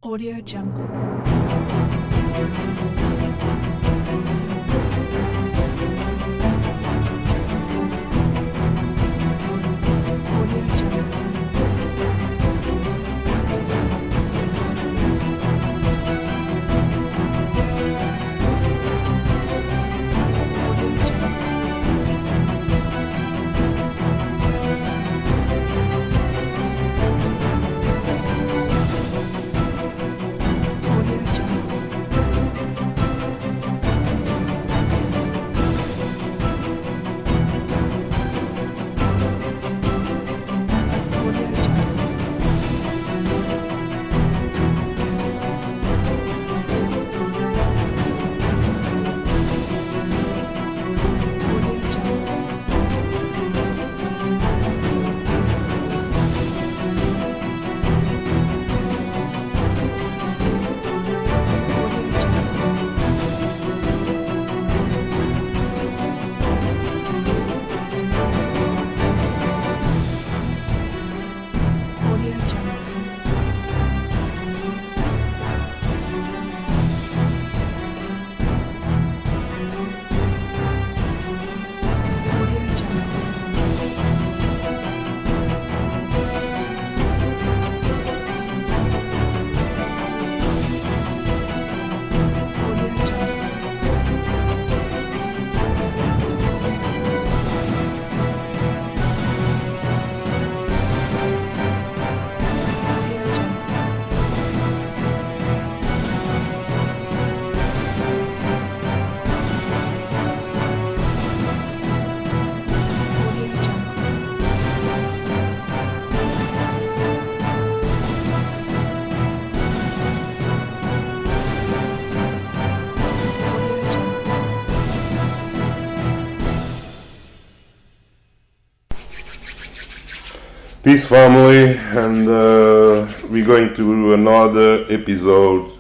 Audio Jungle. Audio Jungle. Audio Jungle. Audio Jungle. Audio Jungle. Audio Jungle. Audio Jungle. Audio Jungle. Audio Jungle. Audio Jungle. Audio Jungle. Audio Jungle. Audio Jungle. Peace, family, and we're going to do another episode.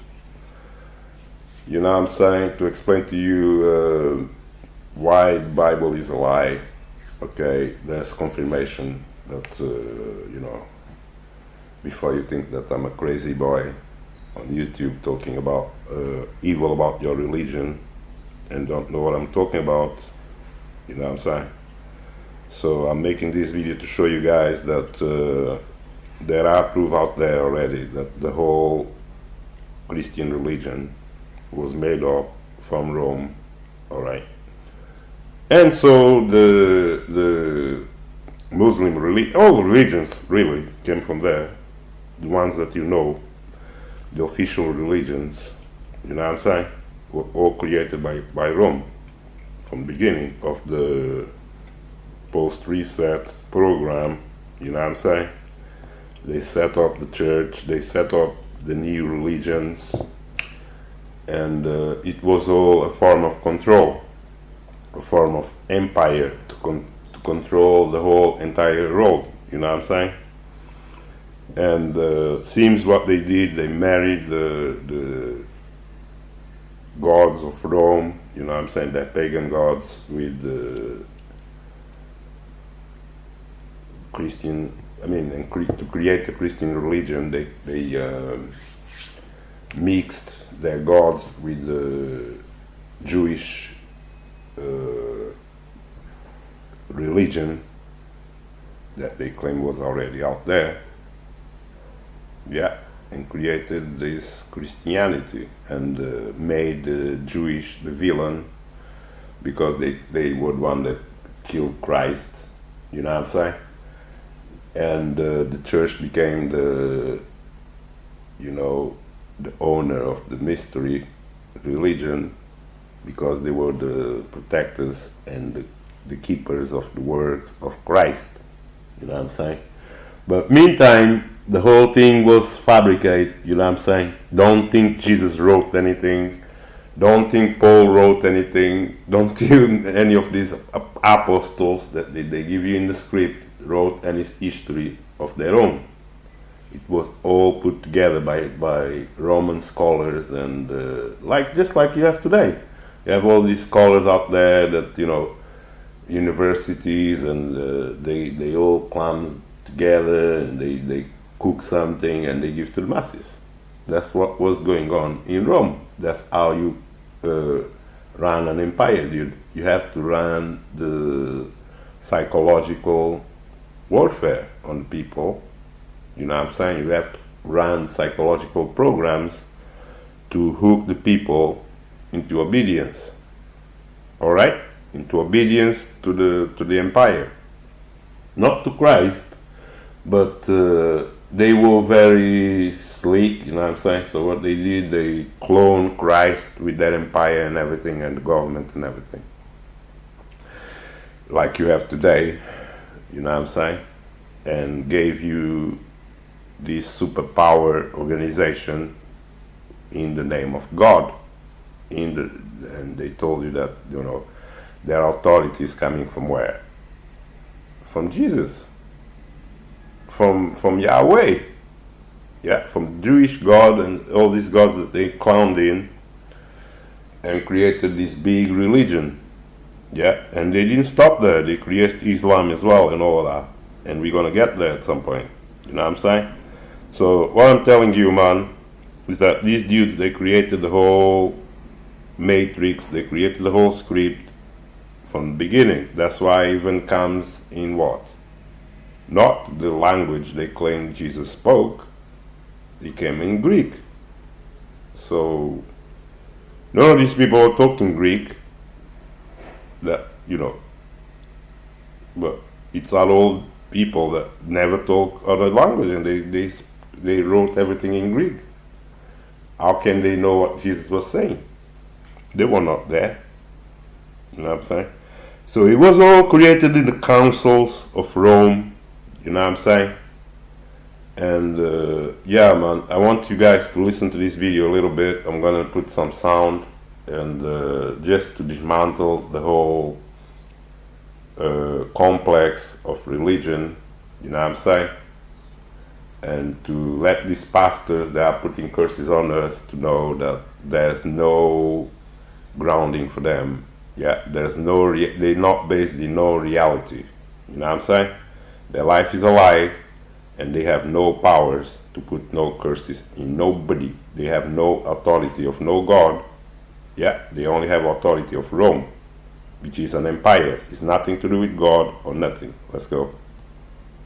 You know what I'm saying? To explain to you why the Bible is a lie. Okay, there's confirmation that before you think that I'm a crazy boy on YouTube talking about evil about your religion and don't know what I'm talking about. You know what I'm saying? So I'm making this video to show you guys that there are proof out there already that the whole Christian religion was made up from Rome, alright? And so the Muslim religion, all religions really came from there. The ones that you know, the official religions, you know what I'm saying, were all created by Rome from the beginning of the post-reset program, you know what I'm saying? They set up the church, they set up the new religions, and it was all a form of control, a form of empire to control the whole entire world, you know what I'm saying? And seems what they did, they married the gods of Rome, you know what I'm saying, their pagan gods with the Christian, and to create a Christian religion, they mixed their gods with the Jewish religion that they claim was already out there. Yeah, and created this Christianity and made the Jewish the villain because they were the one that killed Christ, you know what I'm saying? And the church became the owner of the mystery religion because they were the protectors and the keepers of the words of Christ, you know what I'm saying? But meantime, the whole thing was fabricated, you know what I'm saying? Don't think Jesus wrote anything, don't think Paul wrote anything, don't think any of these apostles that they give you in the script wrote any history of their own. It was all put together by Roman scholars and just like you have today. You have all these scholars out there that, universities, and they all come together and they cook something and they give to the masses. That's what was going on in Rome. That's how you run an empire. You have to run the psychological warfare on people. You know what I'm saying? You have to run psychological programs to hook the people into obedience. All right? Into obedience to the empire. Not to Christ, but they were very sleek, you know what I'm saying? So what they did, they cloned Christ with their empire and everything, and the government and everything. Like you have today, you know what I'm saying? And gave you this superpower organization in the name of God. And they told you that, you know, their authority is coming from where? From Jesus. From Yahweh. Yeah, from Jewish God and all these gods that they clowned in and created this big religion. Yeah, and they didn't stop there. They created Islam as well and all of that. And we're gonna get there at some point. You know what I'm saying? So what I'm telling you, man, is that these dudes, they created the whole matrix, they created the whole script from the beginning. That's why it even comes in what? Not the language they claim Jesus spoke. It came in Greek. So none of these people are talking Greek. That, you know, but it's all people that never talk other language, and they wrote everything in Greek. How can they know what Jesus was saying? They were not there. You know what I'm saying? So it was all created in the councils of Rome. You know what I'm saying? And yeah, man, I want you guys to listen to this video a little bit. I'm gonna put some sound and just to dismantle the whole complex of religion. You know what I'm saying? And to let these pastors that are putting curses on us to know that there's no grounding for them. Yeah, there's no they're not based in no reality. You know what I'm saying? Their life is a lie, and they have no powers to put no curses in nobody. They have no authority of no God. Yeah, they only have authority of Rome, which is an empire. It's nothing to do with God or nothing. Let's go.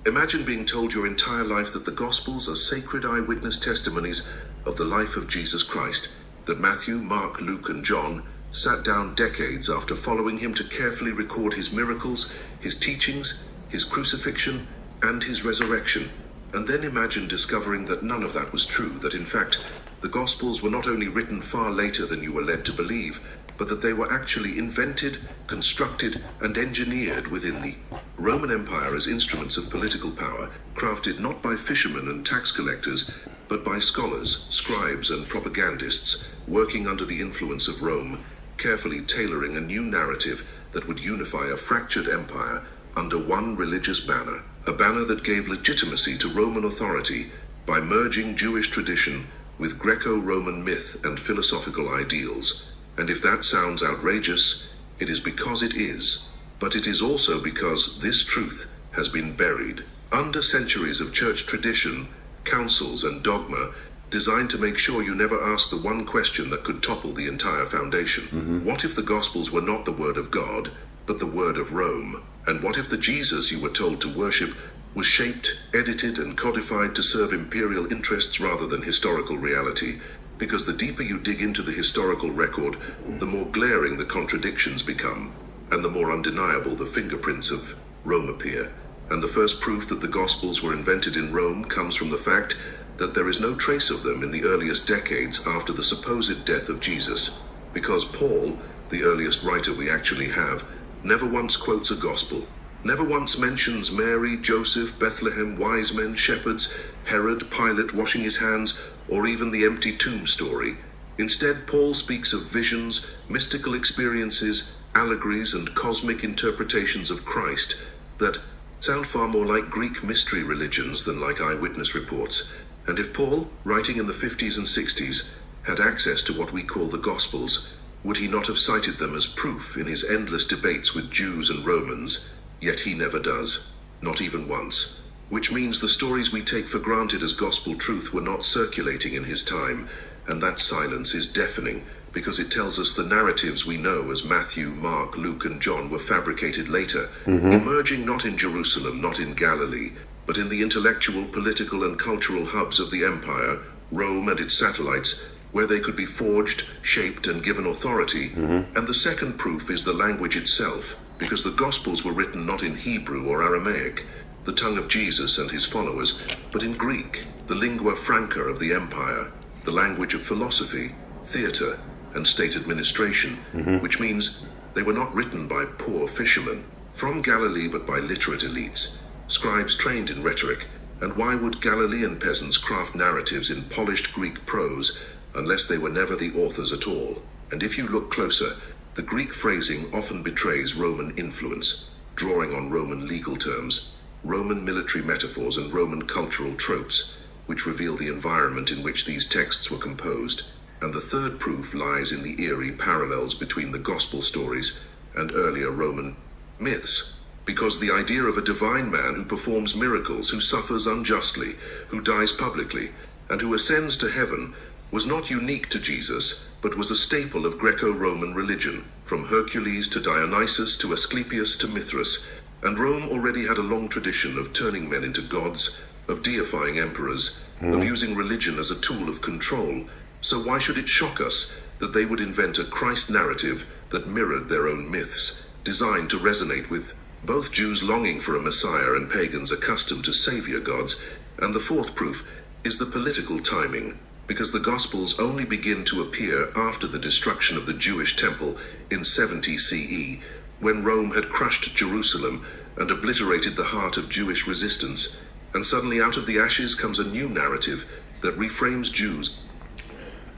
Imagine being told your entire life that the Gospels are sacred eyewitness testimonies of the life of Jesus Christ, that Matthew, Mark, Luke, and John sat down decades after following him to carefully record his miracles, his teachings, his crucifixion, and his resurrection. And then imagine discovering that none of that was true, that in fact, the Gospels were not only written far later than you were led to believe, but that they were actually invented, constructed, and engineered within the Roman Empire as instruments of political power, crafted not by fishermen and tax collectors, but by scholars, scribes, and propagandists, working under the influence of Rome, carefully tailoring a new narrative that would unify a fractured empire under one religious banner, a banner that gave legitimacy to Roman authority by merging Jewish tradition with Greco-Roman myth and philosophical ideals. And if that sounds outrageous, it is because it is. But it is also because this truth has been buried under centuries of church tradition, councils, and dogma designed to make sure you never ask the one question that could topple the entire foundation. What if the Gospels were not the word of God, but the word of Rome? And what if the Jesus you were told to worship was shaped, edited, and codified to serve imperial interests rather than historical reality? Because the deeper you dig into the historical record, the more glaring the contradictions become, and the more undeniable the fingerprints of Rome appear. And the first proof that the Gospels were invented in Rome comes from the fact that there is no trace of them in the earliest decades after the supposed death of Jesus, because Paul, the earliest writer we actually have, never once quotes a Gospel, never once mentions Mary, Joseph, Bethlehem, wise men, shepherds, Herod, Pilate washing his hands, or even the empty tomb story. Instead, Paul speaks of visions, mystical experiences, allegories, and cosmic interpretations of Christ that sound far more like Greek mystery religions than like eyewitness reports. And if Paul, writing in the 50s and 60s, had access to what we call the Gospels, would he not have cited them as proof in his endless debates with Jews and Romans? Yet he never does, not even once. which means the stories we take for granted as gospel truth were not circulating in his time, and that silence is deafening because it tells us the narratives we know as Matthew, Mark, Luke, and John were fabricated later, emerging not in Jerusalem, not in Galilee, but in the intellectual, political, and cultural hubs of the empire, Rome and its satellites, where they could be forged, shaped, and given authority. And the second proof is the language itself, because the Gospels were written not in Hebrew or Aramaic, the tongue of Jesus and his followers, but in Greek, the lingua franca of the empire, the language of philosophy, theatre, and state administration, which means they were not written by poor fishermen from Galilee but by literate elites, scribes trained in rhetoric. And why would Galilean peasants craft narratives in polished Greek prose unless they were never the authors at all? And if you look closer, the Greek phrasing often betrays Roman influence, drawing on Roman legal terms, Roman military metaphors, and Roman cultural tropes, which reveal the environment in which these texts were composed. And the third proof lies in the eerie parallels between the gospel stories and earlier Roman myths, because the idea of a divine man who performs miracles, who suffers unjustly, who dies publicly, and who ascends to heaven was not unique to Jesus, but was a staple of Greco-Roman religion, from Hercules to Dionysus to Asclepius to Mithras, and Rome already had a long tradition of turning men into gods, of deifying emperors, of using religion as a tool of control. So why should it shock us that they would invent a Christ narrative that mirrored their own myths, designed to resonate with both Jews longing for a Messiah and pagans accustomed to savior gods? And the fourth proof is the political timing, because the Gospels only begin to appear after the destruction of the Jewish temple in 70 CE, when Rome had crushed Jerusalem and obliterated the heart of Jewish resistance. And suddenly out of the ashes comes a new narrative that reframes Jews.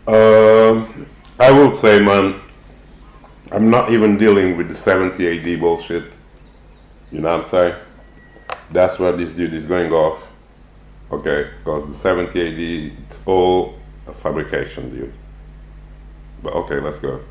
I will say, man, I'm not even dealing with the 70 AD bullshit. You know what I'm saying? That's where this dude is going off. Okay, because the 70 AD, it's all a fabrication, dude. But okay, let's go.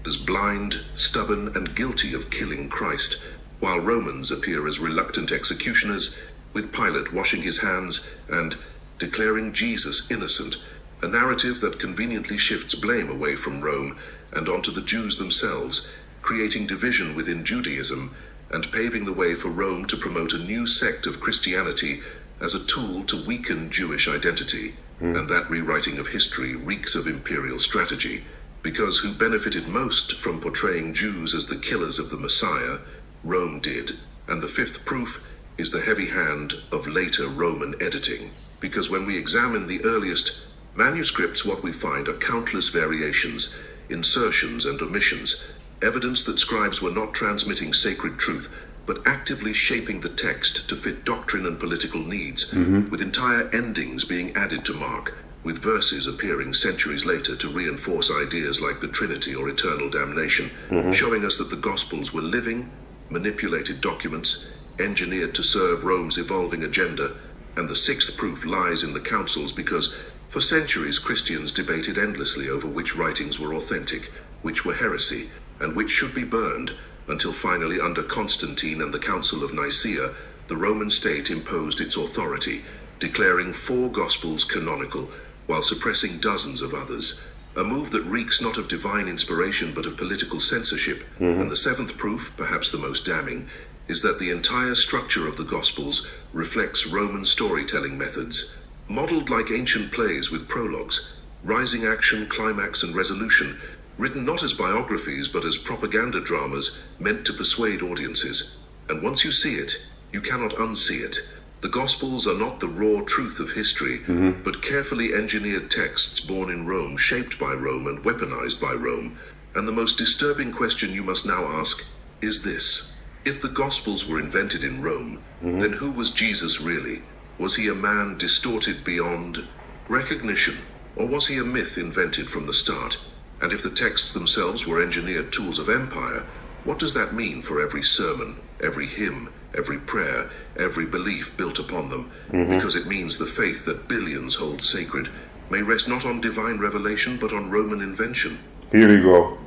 As blind, stubborn, and guilty of killing Christ, while Romans appear as reluctant executioners, with Pilate washing his hands and declaring Jesus innocent, a narrative that conveniently shifts blame away from Rome and onto the Jews themselves, creating division within Judaism and paving the way for Rome to promote a new sect of Christianity as a tool to weaken Jewish identity. And that rewriting of history reeks of imperial strategy, because who benefited most from portraying Jews as the killers of the Messiah? Rome did. And the fifth proof is the heavy hand of later Roman editing, because when we examine the earliest manuscripts, what we find are countless variations, insertions, and omissions, evidence that scribes were not transmitting sacred truth, but actively shaping the text to fit doctrine and political needs, with entire endings being added to Mark, with verses appearing centuries later to reinforce ideas like the Trinity or eternal damnation, showing us that the Gospels were living, manipulated documents, engineered to serve Rome's evolving agenda. And the sixth proof lies in the councils, because for centuries Christians debated endlessly over which writings were authentic, which were heresy, and which should be burned, until finally under Constantine and the Council of Nicaea, the Roman state imposed its authority, declaring 4 Gospels canonical, while suppressing dozens of others, a move that reeks not of divine inspiration but of political censorship. And the seventh proof, perhaps the most damning, is that the entire structure of the Gospels reflects Roman storytelling methods, modeled like ancient plays with prologues, rising action, climax, and resolution, written not as biographies but as propaganda dramas meant to persuade audiences. And once you see it, you cannot unsee it. The Gospels are not the raw truth of history, but carefully engineered texts born in Rome, shaped by Rome, and weaponized by Rome. And the most disturbing question you must now ask is this: if the Gospels were invented in Rome, then who was Jesus really? Was he a man distorted beyond recognition, or was he a myth invented from the start? And if the texts themselves were engineered tools of empire, what does that mean for every sermon, every hymn, every prayer, every belief built upon them? Because it means the faith that billions hold sacred may rest not on divine revelation but on Roman invention. Here you go.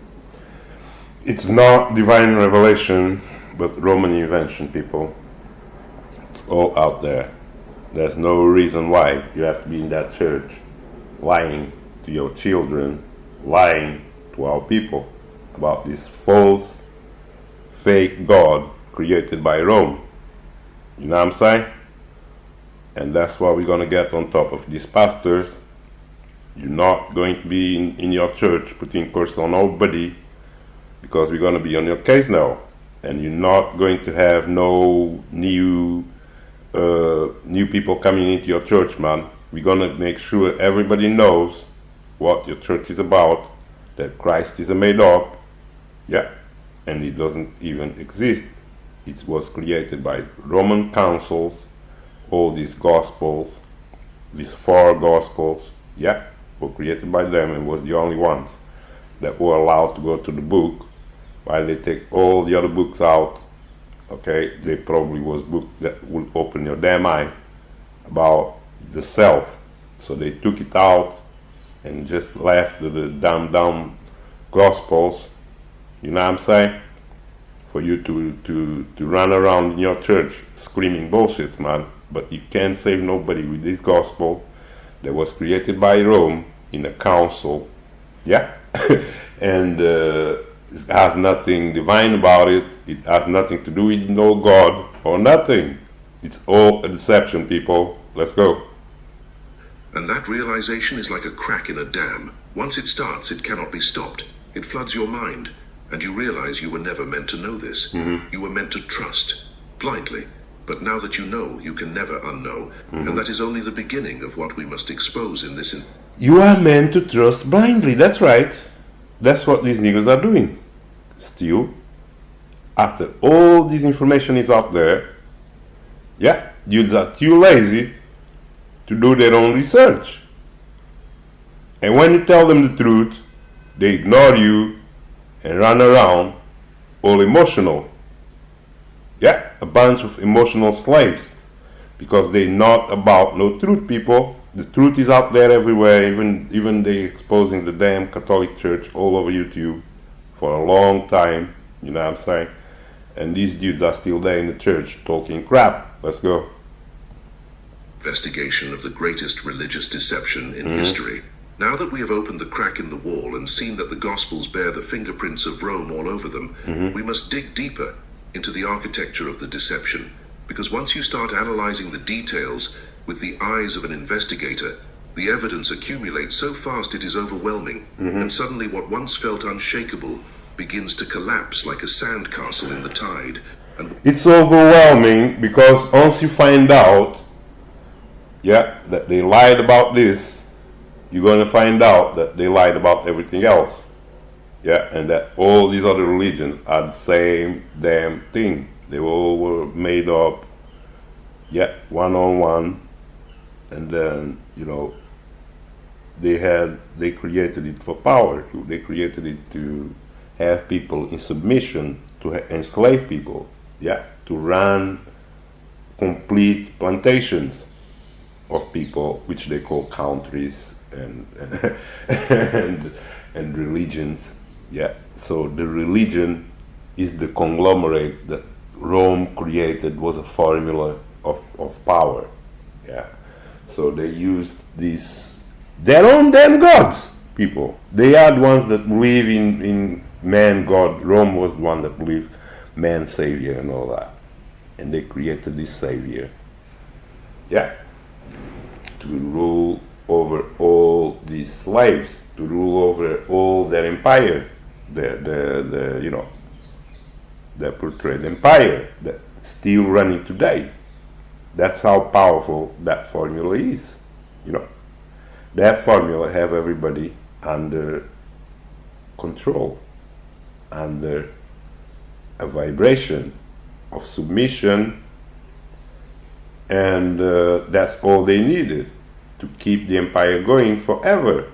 It's not divine revelation, but Roman invention, people. It's all out there. There's no reason why you have to be in that church lying to your children, lying to our people about this false, fake God created by Rome. You know what I'm saying? And that's why we're going to get on top of these pastors. You're not going to be in your church putting curse on nobody, because we're going to be on your case now. And you're not going to have no new people coming into your church, man. We're going to make sure everybody knows what your church is about, that Christ is made up, yeah, and it doesn't even exist. It was created by Roman councils, all these gospels, these 4 gospels, yeah, were created by them and was the only ones that were allowed to go to the book, while they take all the other books out. Okay, they probably was book that would open your damn eye about the self. So they took it out and just left the dumb gospels, you know what I'm saying? For you to run around in your church screaming bullshit, man. But you can't save nobody with this gospel that was created by Rome in a council, yeah? And it has nothing divine about it. It has nothing to do with no God or nothing. It's all a deception, people. Let's go. And that realization is like a crack in a dam. Once it starts, it cannot be stopped. It floods your mind, and you realize you were never meant to know this. You were meant to trust, blindly. But now that you know, you can never unknow. And that is only the beginning of what we must expose in this. You are meant to trust blindly, that's right. That's what these niggas are doing. Still, after all this information is out there, yeah, dudes are too lazy to do their own research. And when you tell them the truth, they ignore you and run around all emotional. Yeah, a bunch of emotional slaves, because they're not about no truth, people. The truth is out there everywhere. Even they exposing the damn Catholic Church all over YouTube for a long time, you know what I'm saying? And these dudes are still there in the church talking crap. Let's go. Investigation of the greatest religious deception in history. Now that we have opened the crack in the wall and seen that the Gospels bear the fingerprints of Rome all over them, we must dig deeper into the architecture of the deception. Because once you start analyzing the details with the eyes of an investigator, the evidence accumulates so fast it is overwhelming, and suddenly what once felt unshakable begins to collapse like a sandcastle in the tide. And It's overwhelming because once you find out, yeah, that they lied about this, you're going to find out that they lied about everything else. Yeah, and that all these other religions are the same damn thing. They all were made up, yeah, one-on-one, and then, you know, they created it for power. They created it to have people in submission, to enslave people, yeah, to run complete plantations of people, which they call countries and and religions. Yeah, so the religion is the conglomerate that Rome created, was a formula of power. Yeah, so they used these their own damn gods, people. They are the ones that believe in man, God. Rome was the one that believed man, savior, and all that. And they created this savior, yeah, to rule over all these slaves, to rule over all their empire, the you know, the portrayed empire that's still running today. That's how powerful that formula is, you know. That formula have everybody under control, under a vibration of submission, and that's all they needed to keep the empire going forever.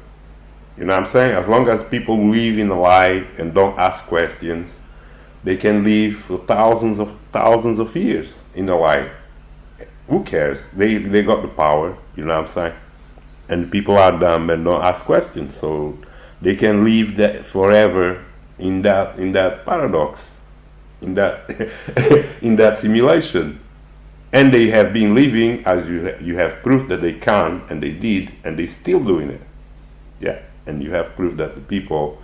You know what I'm saying? As long as people live in a lie and don't ask questions, they can live for thousands of years in a lie. Who cares? They got the power, you know what I'm saying? And people are dumb and don't ask questions, so they can live that forever in that paradox, in that in that simulation. And they have been living, as you have proof that they can, and they did, and they still doing it. Yeah, and you have proof that the people,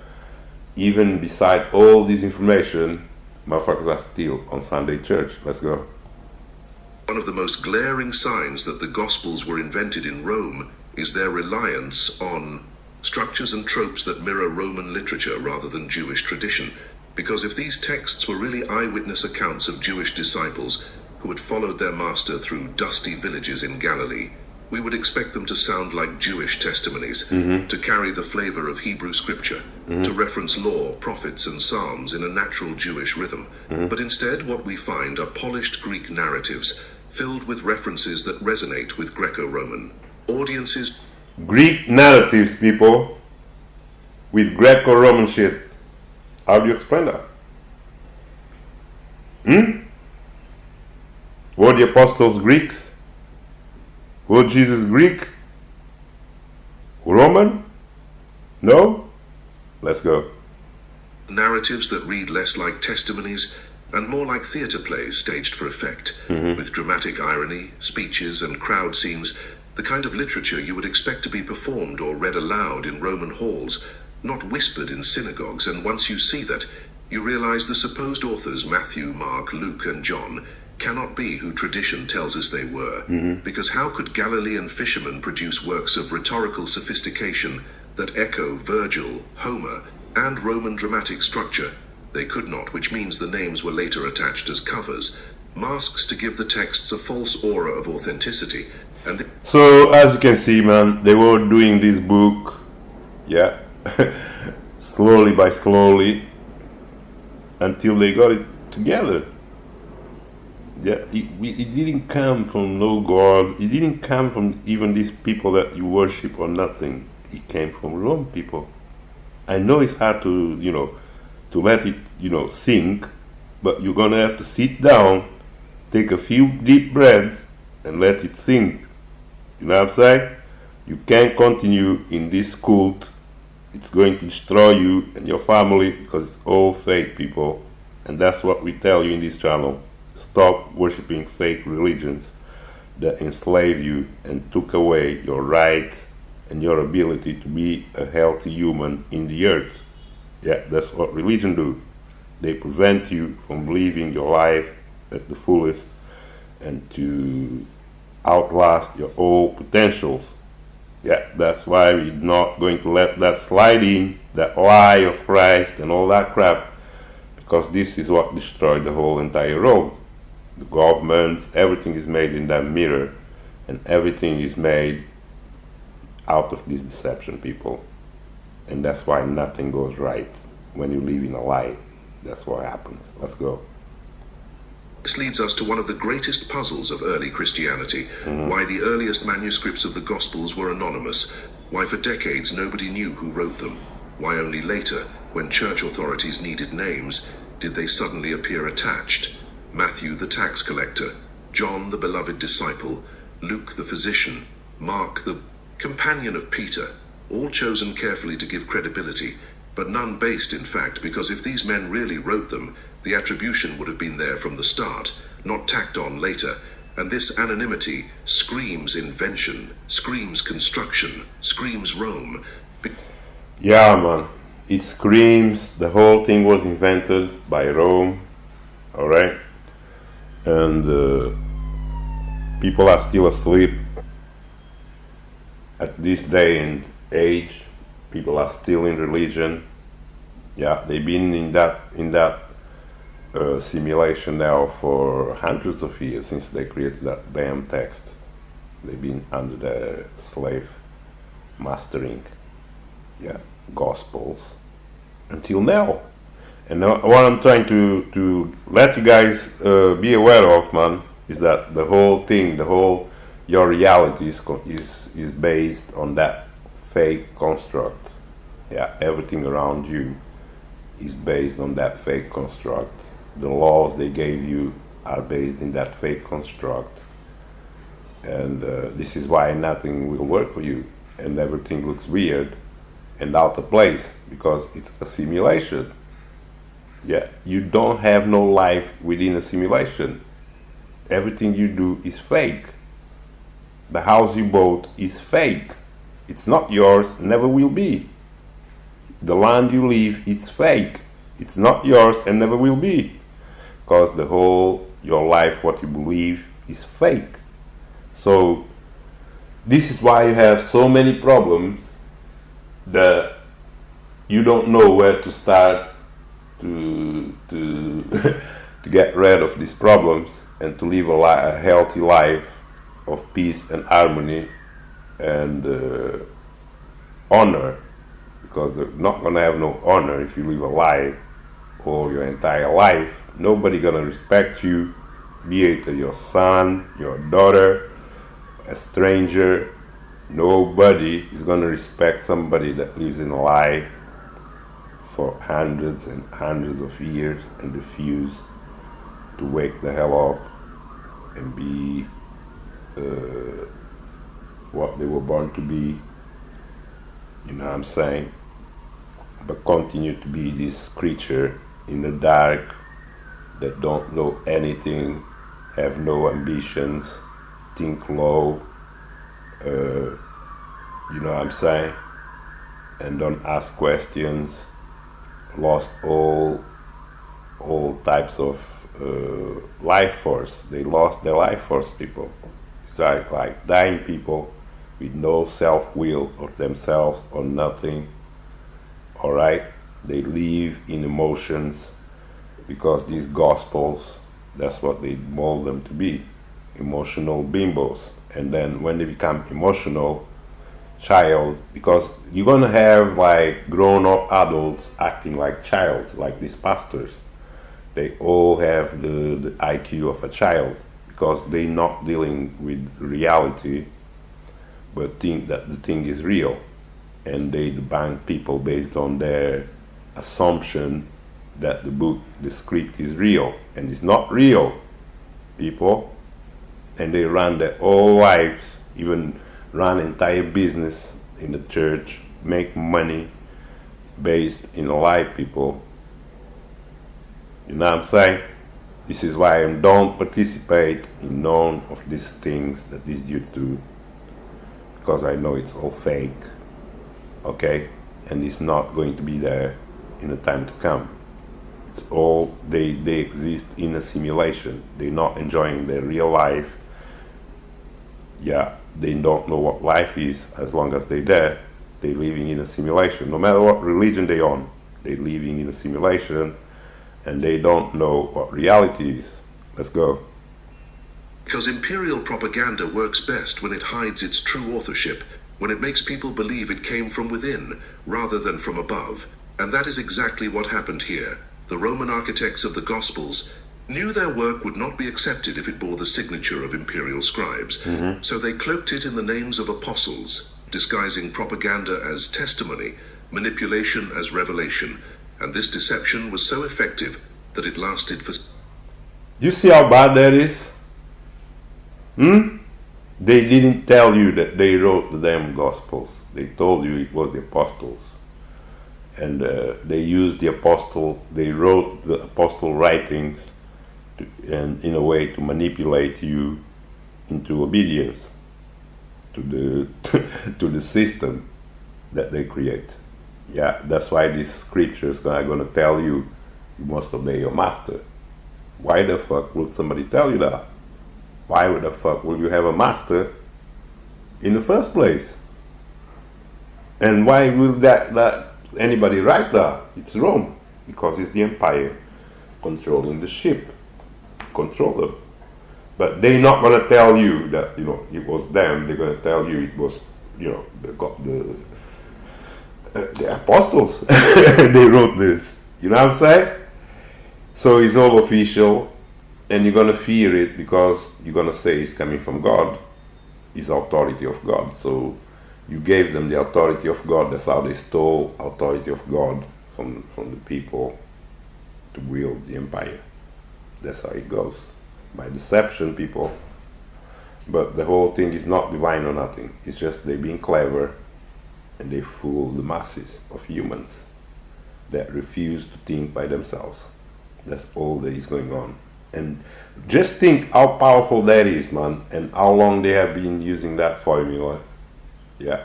even beside all this information, motherfuckers are still on Sunday church. Let's go. One of the most glaring signs that the Gospels were invented in Rome is their reliance on structures and tropes that mirror Roman literature rather than Jewish tradition. Because if these texts were really eyewitness accounts of Jewish disciples who had followed their master through dusty villages in Galilee, we would expect them to sound like Jewish testimonies, to carry the flavor of Hebrew scripture, to reference law, prophets, and psalms in a natural Jewish rhythm. But instead, what we find are polished Greek narratives filled with references that resonate with Greco-Roman audiences. Greek narratives, people, with Greco-Roman shit. How do you explain that? Were the apostles Greeks? Were Jesus Greek? Roman? No? Let's go. Narratives that read less like testimonies and more like theatre plays staged for effect, with dramatic irony, speeches, and crowd scenes, the kind of literature you would expect to be performed or read aloud in Roman halls, not whispered in synagogues. And once you see that, you realize the supposed authors Matthew, Mark, Luke, and John cannot be who tradition tells us they were, because how could Galilean fishermen produce works of rhetorical sophistication that echo Virgil, Homer, and Roman dramatic structure? They could not, which means the names were later attached as covers, masks to give the texts a false aura of authenticity. And So, as you can see, man, they were doing this book, yeah, slowly by slowly, until they got it together. Yeah, it didn't come from no God. It didn't come from even these people that you worship or nothing. It came from Rome people. I know it's hard to, to let it, sink, but you're gonna have to sit down, take a few deep breaths, and let it sink. You know what I'm saying? You can't continue in this cult. It's going to destroy you and your family because it's all fake, people. And that's what we tell you in this channel. Stop worshiping fake religions that enslave you and took away your rights and your ability to be a healthy human in the earth. Yeah, that's what religion do. They prevent you from living your life at the fullest and to outlast your old potentials. Yeah, that's why we're not going to let that slide in, that lie of Christ and all that crap, because this is what destroyed the whole entire world. The government, everything is made in that mirror, and everything is made out of this deception, people. And that's why nothing goes right when you live in a lie. That's what happens. Let's go. this leads us to one of the greatest puzzles of early Christianity, why the earliest manuscripts of the Gospels were anonymous, why for decades nobody knew who wrote them, why only later, when church authorities needed names, did they suddenly appear attached. Matthew the tax collector, John the beloved disciple, Luke the physician, Mark the companion of Peter, all chosen carefully to give credibility, but none based in fact, because if these men really wrote them, the attribution would have been there from the start, not tacked on later, and this anonymity screams invention, screams construction, screams Rome. Yeah, man, it screams the whole thing was invented by Rome, alright? And people are still asleep at this day and age. People are still in religion. Yeah, they've been in that simulation now for hundreds of years since they created that damn text. They've been under the slave mastering, yeah, gospels until now. And what I'm trying to let you guys be aware of, man, is that the whole thing, your reality is based on that fake construct. Yeah, everything around you is based on that fake construct. The laws they gave you are based in that fake construct. And this is why nothing will work for you, and everything looks weird and out of place, because it's a simulation. Yeah, you don't have no life within a simulation. Everything you do is fake. The house you bought is fake. It's not yours, never will be. The land you live is fake. It's not yours and never will be. Because the whole, your life, what you believe is fake. So this is why you have so many problems that you don't know where to start to to get rid of these problems and to live a healthy life of peace and harmony and honor, because they're not gonna have no honor if you live a lie all your entire life. Nobody gonna respect you, be it your son, your daughter, a stranger. Nobody is gonna respect somebody that lives in a lie for hundreds and hundreds of years and refuse to wake the hell up and be what they were born to be. You know what I'm saying? But continue to be this creature in the dark that don't know anything, have no ambitions, think low, you know what I'm saying? And don't ask questions, lost all types of life force. They lost their life force, people. It's like dying people with no self-will of themselves or nothing. All right, they live in emotions because these gospels, that's what they mold them to be, emotional bimbos. And then when they become emotional child, because you're gonna have like grown-up adults acting like child, like these pastors. They all have the IQ of a child because they're not dealing with reality, but think that the thing is real, and they debunk people based on their assumption that the book, the script is real, and it's not real, people. And they run their whole lives, even run entire business in the church, make money based in a lie, people. You know what I'm saying? This is why I don't participate in none of these things that these dudes do, because I know it's all fake, okay? And it's not going to be there in the time to come. It's all, they exist in a simulation. They're not enjoying their real life. Yeah, they don't know what life is as long as they're there. They're living in a simulation. No matter what religion they're on, they're living in a simulation, and they don't know what reality is. Let's go. Because imperial propaganda works best when it hides its true authorship, when it makes people believe it came from within rather than from above. And that is exactly what happened here. The Roman architects of the Gospels knew their work would not be accepted if it bore the signature of imperial scribes. So they cloaked it in the names of apostles, disguising propaganda as testimony, manipulation as revelation. And this deception was so effective that it lasted for... You see how bad that is? They didn't tell you that they wrote the damn Gospels. They told you it was the apostles. And they used the apostle, they wrote the apostle writings and in a way to manipulate you into obedience to the to the system that they create. Yeah, that's why these scriptures are going to tell you you must obey your master. Why the fuck would somebody tell you that? Why the fuck will you have a master in the first place? And why will that anybody write that? It's Rome, because it's the empire controlling the ship, control them. But they're not going to tell you that, you know, it was them. They're going to tell you it was, you know, the apostles. They wrote this. You know what I'm saying? So it's all official, and you're going to fear it because you're going to say it's coming from God. It's authority of God. So you gave them the authority of God. That's how they stole authority of God from the people to wield the empire. That's how it goes. By deception, people. But the whole thing is not divine or nothing. It's just they being clever, and they fool the masses of humans that refuse to think by themselves. That's all that is going on. And just think how powerful that is, man, and how long they have been using that formula. Yeah.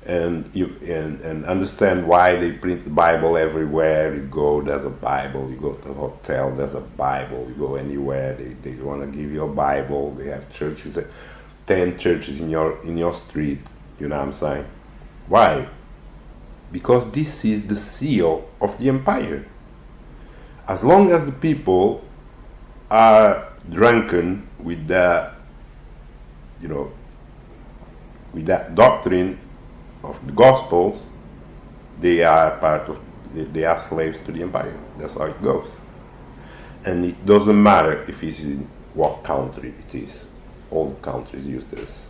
And you and understand why they print the Bible everywhere you go. There's a Bible. You go to a hotel, there's a Bible. You go anywhere, they want to give you a Bible. They have churches, 10 churches in your street. You know what I'm saying? Why? Because this is the seal of the empire. As long as the people are drunken with that, with that doctrine of the Gospels, they are they are slaves to the empire. That's how it goes. And it doesn't matter if it's in what country it is. All countries use this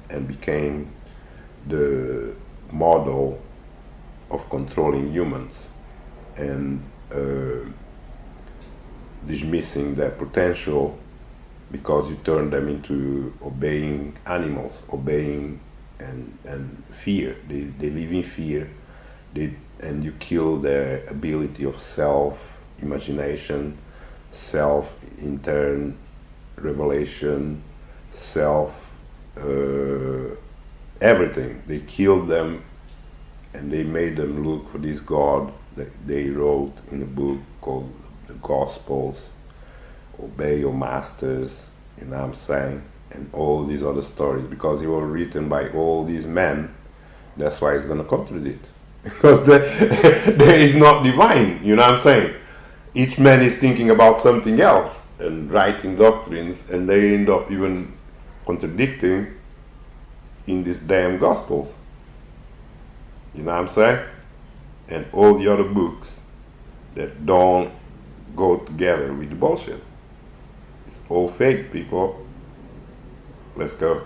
and became the model of controlling humans and dismissing their potential, because you turn them into obeying animals, obeying and fear. They live in fear, and you kill their ability of self-imagination, self-intern revelation, everything. They killed them, and they made them look for this God that they wrote in a book called the Gospels. Obey your masters, you know what I'm saying? And all these other stories, because they were written by all these men. That's why it's going to contradict, because there is not divine, you know what I'm saying? Each man is thinking about something else and writing doctrines, and they end up even contradicting in these damn Gospels. You know what I'm saying? And all the other books that don't go together with the bullshit. It's all fake, people. Let's go.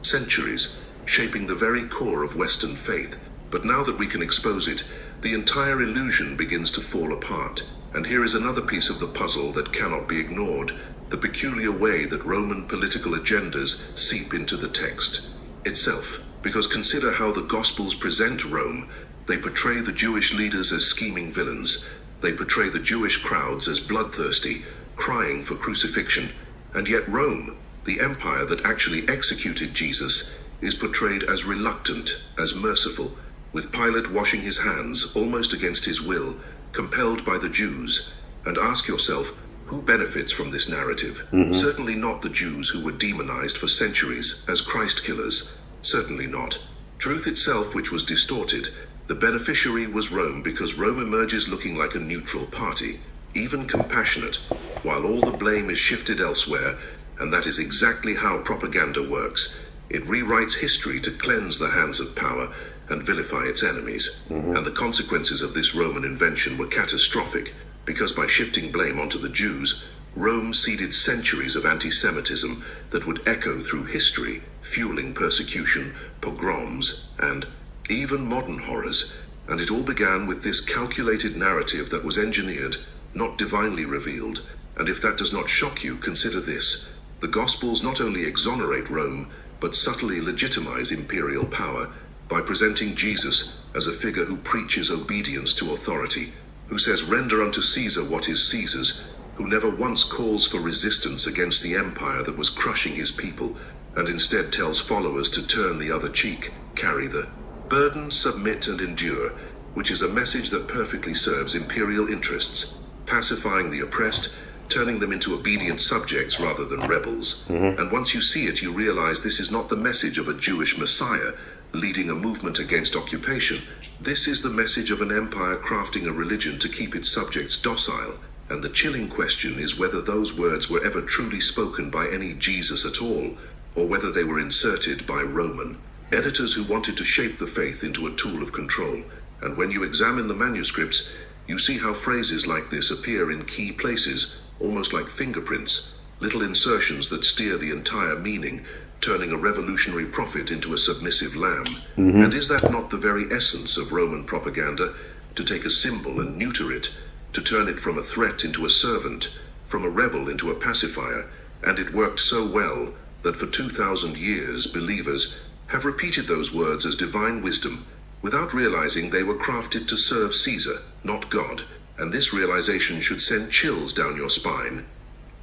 Centuries, shaping the very core of Western faith. But now that we can expose it, the entire illusion begins to fall apart. And here is another piece of the puzzle that cannot be ignored: the peculiar way that Roman political agendas seep into the text itself. Because consider how the Gospels present Rome. They portray the Jewish leaders as scheming villains. They portray the Jewish crowds as bloodthirsty, crying for crucifixion. And yet Rome, the empire that actually executed Jesus, is portrayed as reluctant, as merciful, with Pilate washing his hands, almost against his will, compelled by the Jews. And ask yourself, who benefits from this narrative? Certainly not the Jews, who were demonized for centuries as Christ killers. Certainly not. Truth itself, which was distorted. The beneficiary was Rome, because Rome emerges looking like a neutral party, even compassionate, while all the blame is shifted elsewhere. And that is exactly how propaganda works. It rewrites history to cleanse the hands of power and vilify its enemies. And the consequences of this Roman invention were catastrophic, because by shifting blame onto the Jews, Rome seeded centuries of anti-Semitism that would echo through history, fueling persecution, pogroms, and even modern horrors. And it all began with this calculated narrative that was engineered, not divinely revealed. And if that does not shock you, consider this: the Gospels not only exonerate Rome, but subtly legitimize imperial power by presenting Jesus as a figure who preaches obedience to authority, who says, "Render unto Caesar what is Caesar's," who never once calls for resistance against the empire that was crushing his people, and instead tells followers to turn the other cheek, carry the burden, submit and endure, which is a message that perfectly serves imperial interests, pacifying the oppressed, turning them into obedient subjects rather than rebels. And once you see it, you realize this is not the message of a Jewish Messiah leading a movement against occupation. This is the message of an empire crafting a religion to keep its subjects docile. And the chilling question is whether those words were ever truly spoken by any Jesus at all, or whether they were inserted by Roman editors who wanted to shape the faith into a tool of control. And when you examine the manuscripts, you see how phrases like this appear in key places, almost like fingerprints, little insertions that steer the entire meaning, turning a revolutionary prophet into a submissive lamb. And is that not the very essence of Roman propaganda? To take a symbol and neuter it, to turn it from a threat into a servant, from a rebel into a pacifier. And it worked so well that for 2,000 years believers have repeated those words as divine wisdom, without realizing they were crafted to serve Caesar, not God. and this realization should send chills down your spine.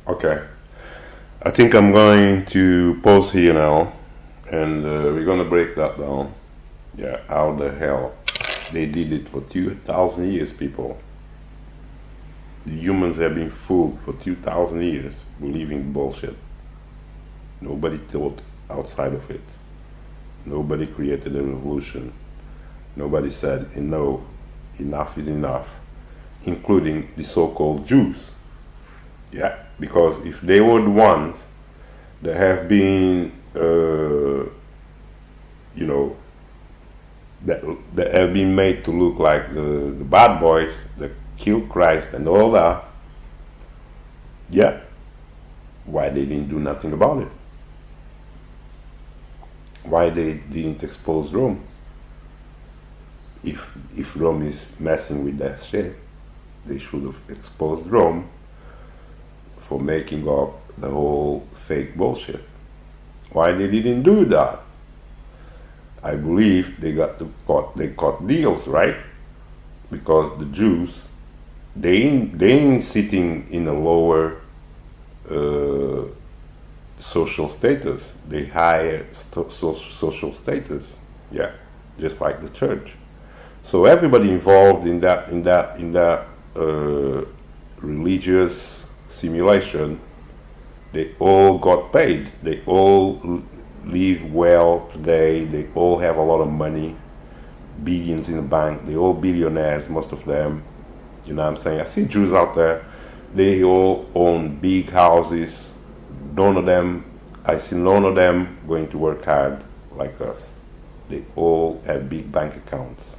Okay. I think I'm going to pause here now, and we're gonna break that down. Yeah, how the hell they did it for 2,000 years, people. The humans have been fooled for 2,000 years, believing bullshit. Nobody thought outside of it. Nobody created a revolution. Nobody said, no, enough is enough, including the so-called Jews. Yeah, because if they were the ones that have been, that have been made to look like the bad boys that killed Christ and all that, yeah, why they didn't do nothing about it? Why they didn't expose Rome? If Rome is messing with that shit, they should have exposed Rome for making up the whole fake bullshit. Why they didn't do that? I believe they cut deals, right? Because the Jews, they ain't sitting in a lower social status. They higher social status. Yeah, just like the church. So everybody involved in that religious simulation, they all got paid. They all live well today. They all have a lot of money, billions in the bank. They all billionaires, most of them. You know what I'm saying? I see Jews out there. They all own big houses. I see none of them going to work hard like us. They all have big bank accounts.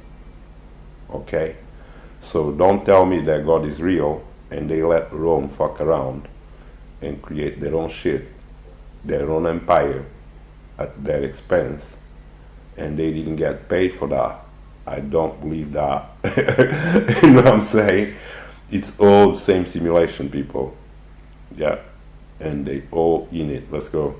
Okay? So don't tell me that God is real and they let Rome fuck around and create their own shit, their own empire at their expense, and they didn't get paid for that. I don't believe that. You know what I'm saying? It's all the same simulation, people. Yeah. And they all in it. Let's go.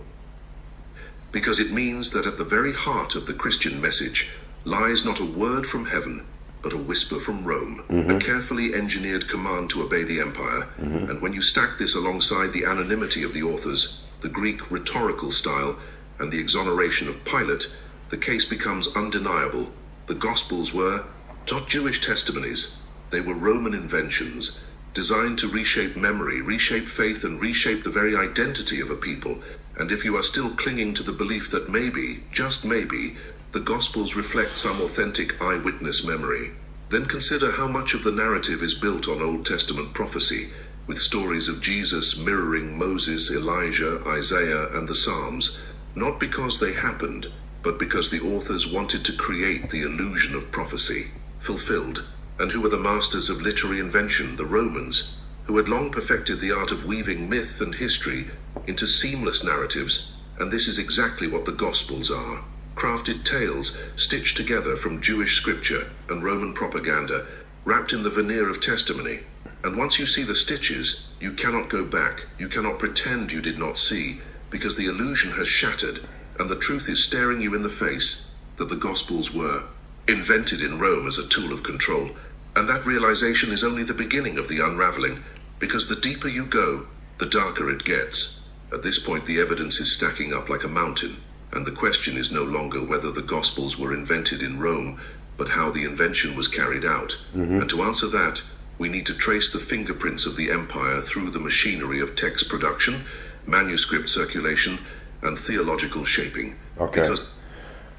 Because it means that at the very heart of the Christian message lies not a word from heaven, but a whisper from Rome, a carefully engineered command to obey the empire. And when you stack this alongside the anonymity of the authors, the Greek rhetorical style, and the exoneration of Pilate, the case becomes undeniable. The Gospels were not Jewish testimonies, they were Roman inventions, designed to reshape memory, reshape faith, and reshape the very identity of a people. And if you are still clinging to the belief that maybe, just maybe, the Gospels reflect some authentic eyewitness memory, then consider how much of the narrative is built on Old Testament prophecy, with stories of Jesus mirroring Moses, Elijah, Isaiah, and the Psalms, not because they happened, but because the authors wanted to create the illusion of prophecy, fulfilled. And who were the masters of literary invention? The Romans, who had long perfected the art of weaving myth and history into seamless narratives, and this is exactly what the Gospels are. Crafted tales stitched together from Jewish scripture and Roman propaganda, wrapped in the veneer of testimony. And once you see the stitches, you cannot go back. You cannot pretend you did not see, because the illusion has shattered, and the truth is staring you in the face, that the Gospels were invented in Rome as a tool of control. And that realization is only the beginning of the unraveling, because the deeper you go, the darker it gets. At this point, the evidence is stacking up like a mountain, and the question is no longer whether the Gospels were invented in Rome, but how the invention was carried out. And to answer that, we need to trace the fingerprints of the empire through the machinery of text production, manuscript circulation, and theological shaping. Okay.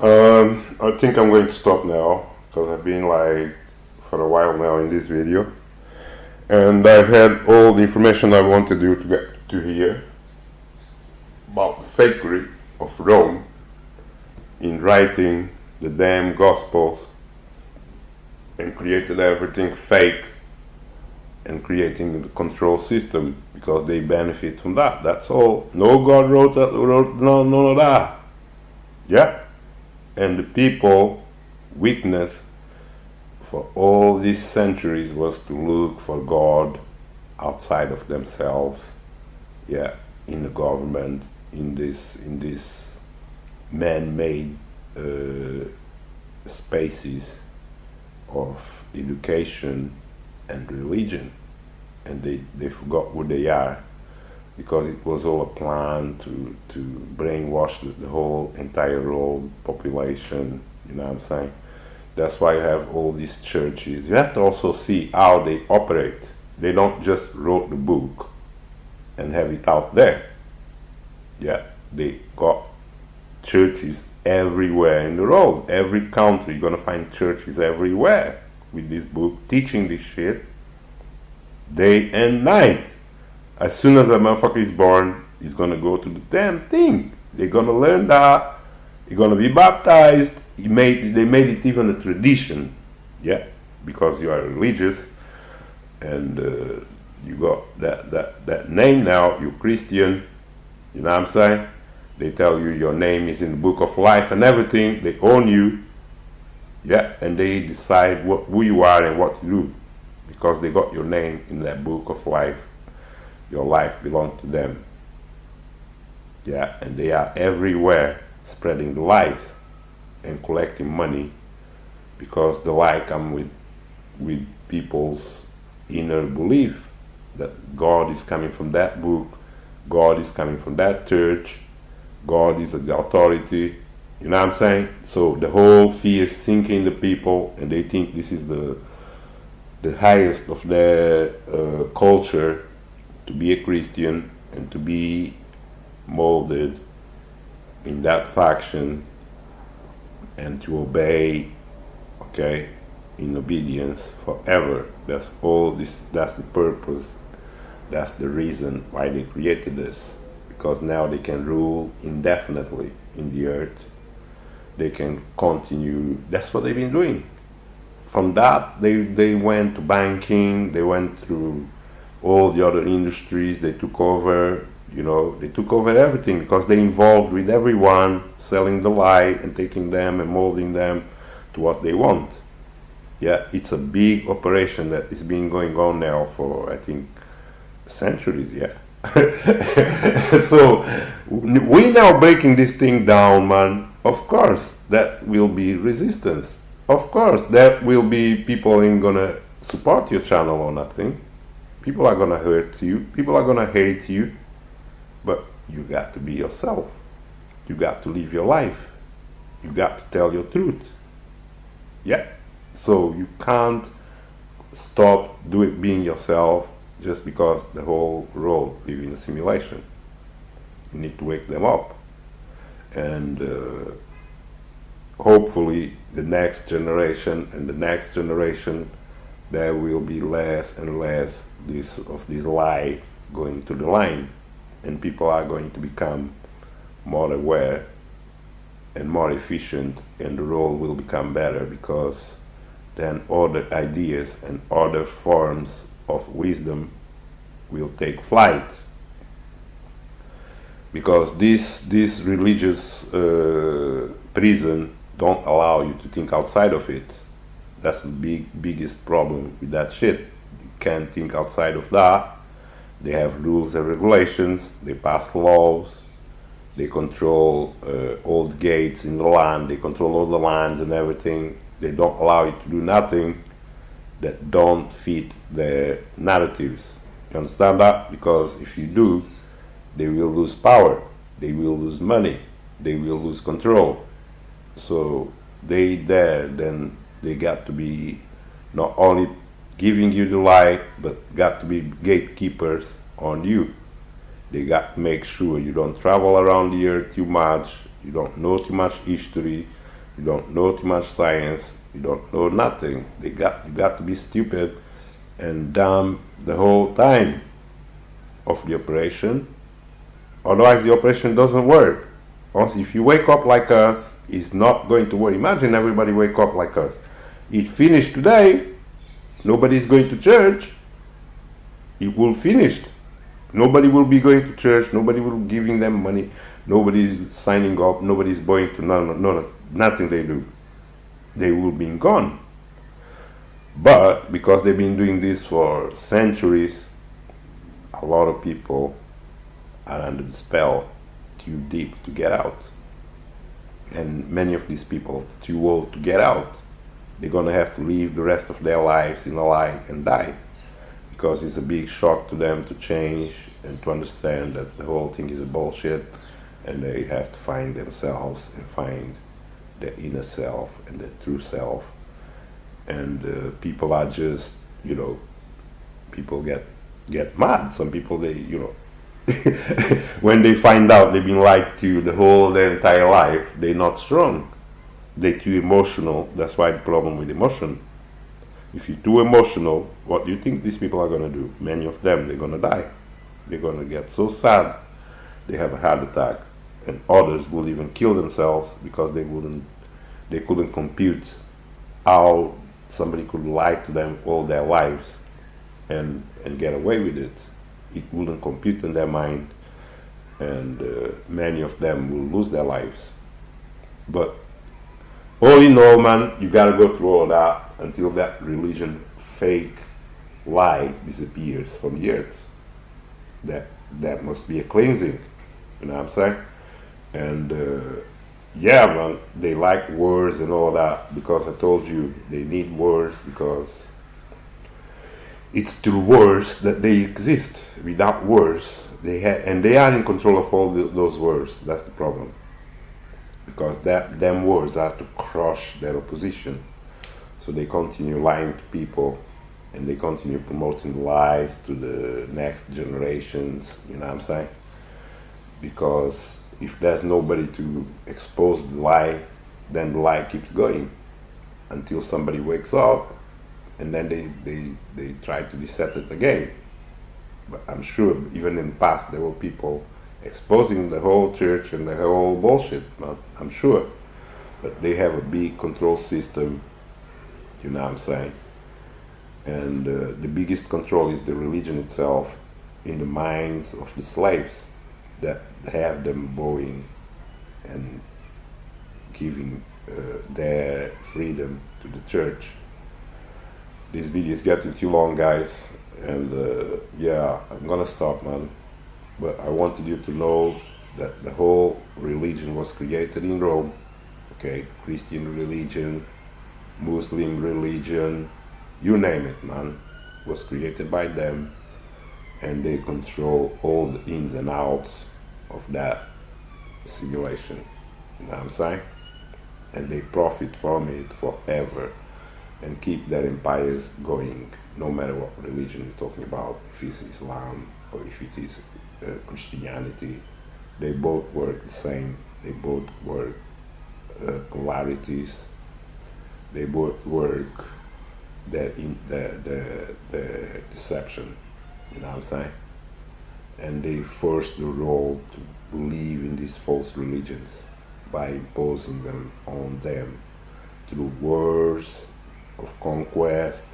I think I'm going to stop now, because I've been for a while now in this video, and I've had all the information I wanted you to get to hear about the fakery of Rome in writing the damn Gospels and created everything fake and creating the control system because they benefit from that. That's all. No God wrote none of that. Yeah. And the people weakness for all these centuries was to look for God outside of themselves, yeah, in the government, in this man-made spaces of education and religion, and they forgot who they are, because it was all a plan to brainwash the whole entire world population. You know what I'm saying? That's why you have all these churches. You have to also see how they operate. They don't just wrote the book and have it out there. Yeah, they got churches everywhere in the world. Every country, you're gonna find churches everywhere with this book, teaching this shit day and night. As soon as a motherfucker is born, he's gonna go to the damn thing. They're gonna learn that. You're gonna be baptized. They made it even a tradition, yeah, because you are religious, and you got that name now. You're Christian. You know what I'm saying? They tell you your name is in the book of life and everything. They own you, yeah, and they decide who you are and what to do, because they got your name in that book of life. Your life belongs to them, yeah, and they are everywhere spreading the lies and collecting money, because the lie come with people's inner belief that God is coming from that book, God is coming from that church, God is the authority. You know what I'm saying? So the whole fear sink in the people, and they think this is the highest of their culture, to be a Christian and to be molded in that faction and to obey, okay, in obedience forever. That's all this, that's the purpose, that's the reason why they created this, because now they can rule indefinitely in the earth. They can continue, that's what they've been doing. From that, they went to banking, they went through all the other industries, they took over. You know, they took over everything, because they involved with everyone, selling the lie and taking them and molding them to what they want. Yeah, it's a big operation that is been going on now for, I think, centuries, yeah. So, we now breaking this thing down, man. Of course, that will be resistance. Of course, that will be people ain't gonna support your channel or nothing. People are gonna hurt you. People are gonna hate you. But you got to be yourself. You got to live your life. You got to tell your truth. Yeah. So you can't stop being yourself just because the whole world lives in a simulation. You need to wake them up. And hopefully the next generation and the next generation, there will be less and less of this lie going to the line. And people are going to become more aware and more efficient, and the role will become better, because then other ideas and other forms of wisdom will take flight. Because this religious prison don't allow you to think outside of it. That's the biggest problem with that shit. You can't think outside of that. They have rules and regulations, they pass laws, they control all the gates in the land, they control all the lands and everything. They don't allow you to do nothing that don't fit their narratives. You understand that? Because if you do, they will lose power, they will lose money, they will lose control. So then they got to be not only giving you the light, but got to be gatekeepers on you. They got to make sure you don't travel around the earth too much, you don't know too much history, you don't know too much science, you don't know nothing. You got to be stupid and dumb the whole time of the operation. Otherwise the operation doesn't work. Also, if you wake up like us, it's not going to work. Imagine everybody wake up like us. It finished today. Nobody's going to church. It will finished. Nobody will be going to church. Nobody will be giving them money. Nobody's signing up. Nobody's going to nothing they do. They will be gone. But because they've been doing this for centuries, a lot of people are under the spell, too deep to get out. And many of these people too old to get out. they're gonna have to live the rest of their lives in a lie and die, because it's a big shock to them to change and to understand that the whole thing is a bullshit, and they have to find themselves and find their inner self and their true self. And people are just, people get mad. Some people, they, when they find out they've been lied to their entire life, they're not strong. They're too emotional. That's why the problem with emotion. If you're too emotional, what do you think these people are going to do? Many of them, they're going to die. They're going to get so sad, they have a heart attack. And others will even kill themselves because they couldn't compute how somebody could lie to them all their lives and get away with it. It wouldn't compute in their mind, and many of them will lose their lives. But all in all, man, you gotta go through all that until that religion, fake lie, disappears from the earth. That must be a cleansing, you know what I'm saying? And yeah, man, they like wars and all that, because I told you they need wars, because it's through wars that they exist. Without wars, they are in control of all those wars. That's the problem, because them wars are to crush their opposition. So they continue lying to people, and they continue promoting lies to the next generations. You know what I'm saying? Because if there's nobody to expose the lie, then the lie keeps going until somebody wakes up, and then they try to reset it again. But I'm sure even in the past there were people exposing the whole church and the whole bullshit, man. I'm sure. But they have a big control system, you know what I'm saying? And the biggest control is the religion itself in the minds of the slaves, that have them bowing and giving their freedom to the church. This video is getting too long, guys, and yeah, I'm gonna stop, man. But I wanted you to know that the whole religion was created in Rome, okay? Christian religion, Muslim religion, you name it, man, was created by them, and they control all the ins and outs of that simulation, you know what I'm saying? And they profit from it forever and keep their empires going, no matter what religion you're talking about, if it's Islam or if it is Christianity. They both work the same. They both work polarities. They both work the deception, you know what I'm saying? And they force the world to believe in these false religions by imposing them on them through wars of conquest,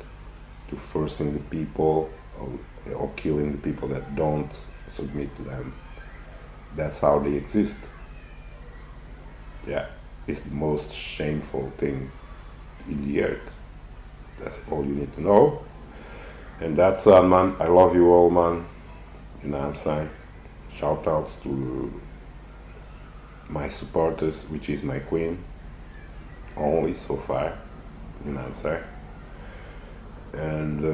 to forcing the people or killing the people that don't submit to them. That's how they exist. Yeah, it's the most shameful thing in the earth. That's all you need to know. And that's man, I love you all, man. You know what I'm saying? Shout outs to my supporters, which is my queen, only so far, you know what I'm saying? And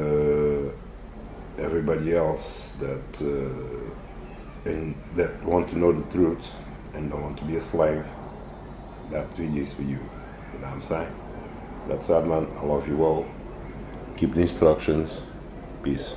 everybody else that that want to know the truth and don't want to be a slave, that video is for you, you know what I'm saying? That's it, man. I love you all. Keep the instructions. Peace.